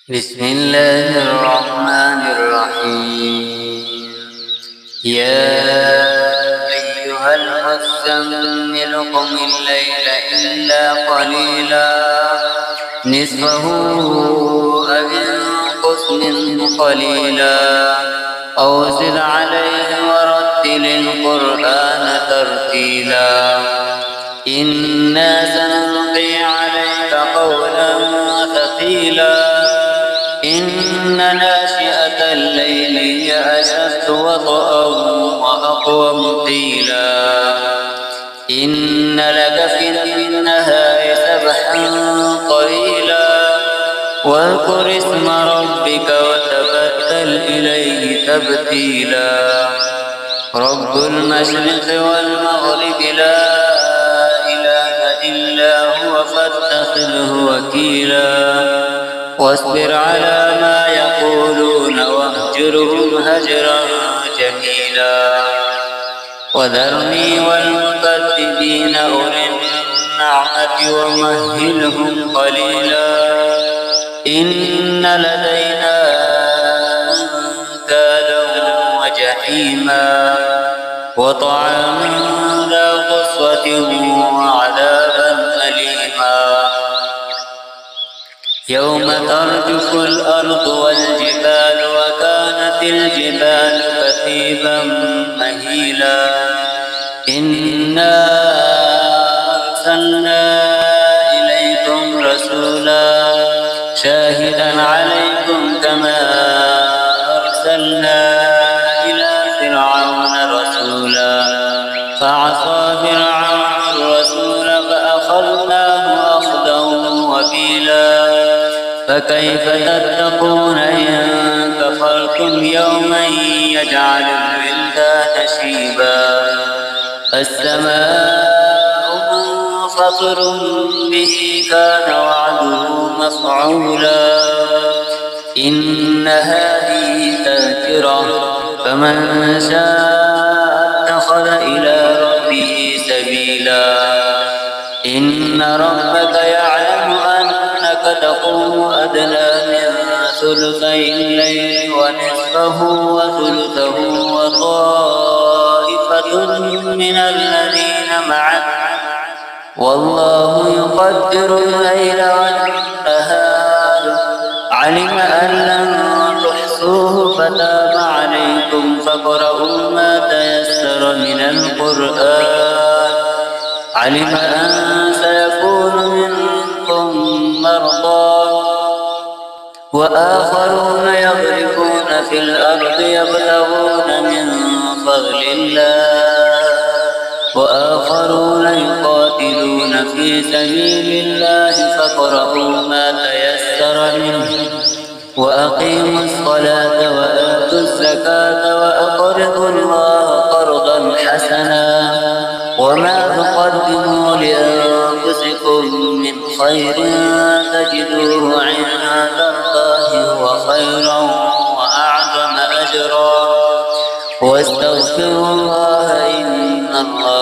بسم الله الرحمن الرحيم. يا أيها المزمل قم الليل إلا قليلا نصفه أو انقص منه قليلا أو زد عليه ورتل القرآن ترتيلا إنا سنلقي عليك قولا ثقيلا إن ناشئة الليل هي أشد وطئا وأقوم قيلا إن لك في النهار سبحا طويلا واذكر اسم ربك وتبتل إليه تبتيلا رب المشرق والمغرب لا إله إلا هو فاتخذه وكيلا واصبر على ما يقولون واهجرهم هجرا جميلا وذرني والمكذبين أولي النعمة ومهلهم قليلا إن لدينا أنكالا وجحيما وطعاما ذا غصة وعذابا أليما يوم ترجف الأرض والجبال وكانت الجبال كثيبا مهيلا إنا أرسلنا إليكم رسولا شاهدا عليكم كما أرسلنا إلى فرعون رسولا فعصى فرعون الرسول فأخذناه أخذا وبيلا فكيف تتقون إن كفرتم يوما يجعل الولدان شيبا السماء منفطر به كان وعده مفعولا إن هذه تذكرة فمن شاء اتخذ إلى ربه سبيلا إن ربك يعلم أنك تقوم أدنى من ثلثي الليل ونصفه وثلثه وطائفة من الذين معك والله يقدر الليل والنهار علم أن لن تحصوه فتاب عليكم فاقرؤوا ما تيسر من القرآن علم أن سيكون منكم مرضى وآخرون يضربون في الأرض يبتغون من فضل الله وآخرون يقاتلون في سبيل الله فاقرؤوا ما تيسر منه وأقيموا الصلاة وآتوا الزكاة وأقرضوا الله قرضا حسنا وما تقدموا لأنفسكم من خير تجدوه عند الله هو خيرا وأعظم أجرا واستغفروا الله إن الله